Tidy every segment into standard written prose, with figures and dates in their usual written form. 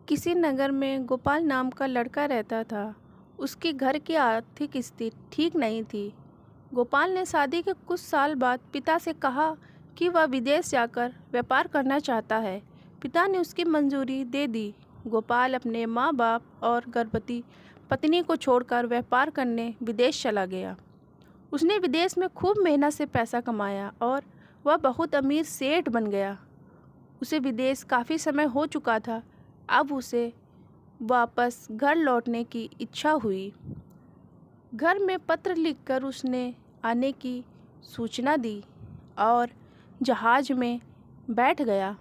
किसी नगर में गोपाल नाम का लड़का रहता था। उसके घर की आर्थिक स्थिति ठीक नहीं थी। गोपाल ने शादी के कुछ साल बाद पिता से कहा कि वह विदेश जाकर व्यापार करना चाहता है। पिता ने उसकी मंजूरी दे दी। गोपाल अपने माँ बाप और गर्भवती पत्नी को छोड़कर व्यापार करने विदेश चला गया। उसने विदेश में खूब मेहनत से पैसा कमाया और वह बहुत अमीर सेठ बन गया। उसे विदेश काफ़ी समय हो चुका था। अब उसे वापस घर लौटने की इच्छा हुई। घर में पत्र लिखकर उसने आने की सूचना दी और जहाज में बैठ गया।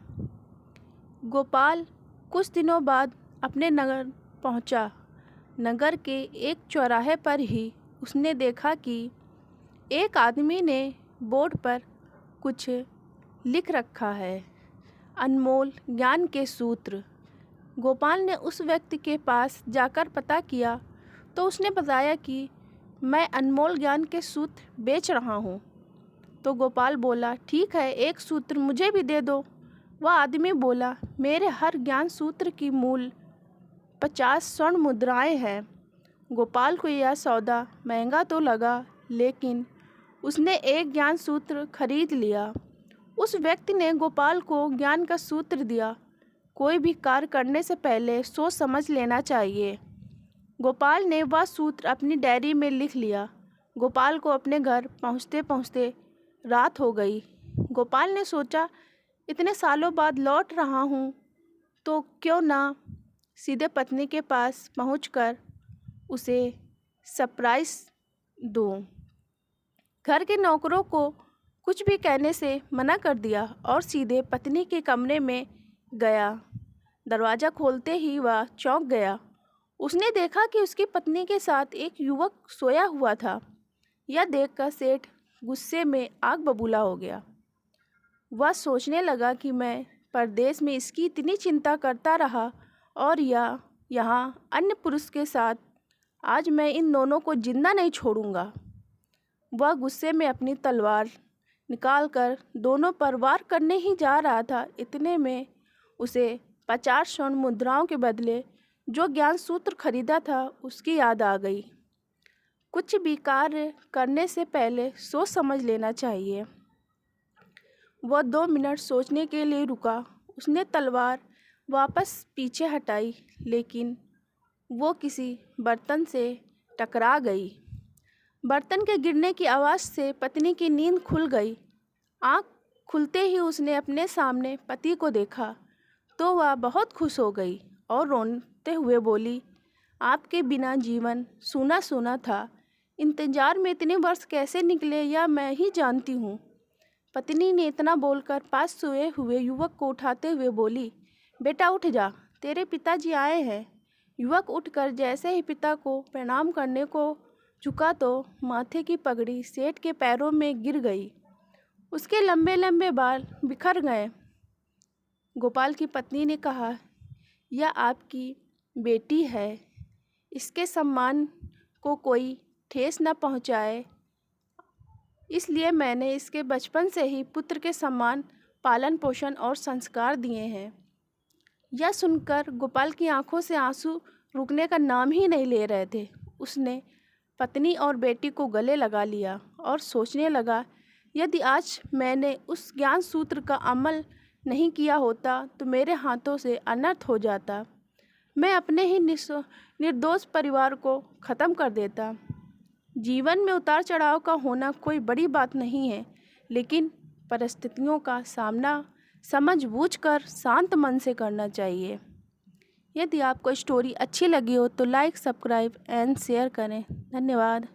गोपाल कुछ दिनों बाद अपने नगर पहुंचा। नगर के एक चौराहे पर ही उसने देखा कि एक आदमी ने बोर्ड पर कुछ लिख रखा है, अनमोल ज्ञान के सूत्र। गोपाल ने उस व्यक्ति के पास जाकर पता किया तो उसने बताया कि मैं अनमोल ज्ञान के सूत्र बेच रहा हूँ। तो गोपाल बोला, ठीक है, एक सूत्र मुझे भी दे दो। वह आदमी बोला, मेरे हर ज्ञान सूत्र की मूल्य 50 स्वर्ण मुद्राएं हैं। गोपाल को यह सौदा महंगा तो लगा, लेकिन उसने एक ज्ञान सूत्र खरीद लिया। उस व्यक्ति ने गोपाल को ज्ञान का सूत्र दिया, कोई भी कार्य करने से पहले सोच समझ लेना चाहिए। गोपाल ने वह सूत्र अपनी डायरी में लिख लिया। गोपाल को अपने घर पहुंचते पहुंचते रात हो गई। गोपाल ने सोचा, इतने सालों बाद लौट रहा हूं तो क्यों ना सीधे पत्नी के पास पहुंचकर उसे सरप्राइज दूं। घर के नौकरों को कुछ भी कहने से मना कर दिया और सीधे पत्नी के कमरे में गया। दरवाज़ा खोलते ही वह चौंक गया। उसने देखा कि उसकी पत्नी के साथ एक युवक सोया हुआ था। यह देखकर सेठ गुस्से में आग बबूला हो गया। वह सोचने लगा कि मैं परदेश में इसकी इतनी चिंता करता रहा और यह यहाँ अन्य पुरुष के साथ, आज मैं इन दोनों को जिंदा नहीं छोड़ूंगा। वह गुस्से में अपनी तलवार निकालकर दोनों पर वार करने ही जा रहा था। इतने में उसे 50 स्वर्ण मुद्राओं के बदले जो ज्ञान सूत्र खरीदा था उसकी याद आ गई। कुछ भी कार्य करने से पहले सोच समझ लेना चाहिए। वह 2 मिनट सोचने के लिए रुका। उसने तलवार वापस पीछे हटाई, लेकिन वो किसी बर्तन से टकरा गई। बर्तन के गिरने की आवाज़ से पत्नी की नींद खुल गई। आँख खुलते ही उसने अपने सामने पति को देखा तो वह बहुत खुश हो गई और रोते हुए बोली, आपके बिना जीवन सूना सूना था। इंतजार में इतने वर्ष कैसे निकले यह मैं ही जानती हूँ। पत्नी ने इतना बोलकर पास सोए हुए युवक को उठाते हुए बोली, बेटा उठ जा, तेरे पिताजी आए हैं। युवक उठकर जैसे ही पिता को प्रणाम करने को झुका तो माथे की पगड़ी सेठ के पैरों में गिर गई। उसके लंबे लंबे बाल बिखर गए। गोपाल की पत्नी ने कहा, यह आपकी बेटी है, इसके सम्मान को कोई ठेस न पहुंचाए, इसलिए मैंने इसके बचपन से ही पुत्र के समान पालन पोषण और संस्कार दिए हैं। यह सुनकर गोपाल की आंखों से आंसू रुकने का नाम ही नहीं ले रहे थे। उसने पत्नी और बेटी को गले लगा लिया और सोचने लगा, यदि आज मैंने उस ज्ञान सूत्र का अमल नहीं किया होता तो मेरे हाथों से अनर्थ हो जाता। मैं अपने ही निर्दोष परिवार को ख़त्म कर देता। जीवन में उतार चढ़ाव का होना कोई बड़ी बात नहीं है, लेकिन परिस्थितियों का सामना समझ बूझकर शांत मन से करना चाहिए। यदि आपको स्टोरी अच्छी लगी हो तो लाइक, सब्सक्राइब एंड शेयर करें। धन्यवाद।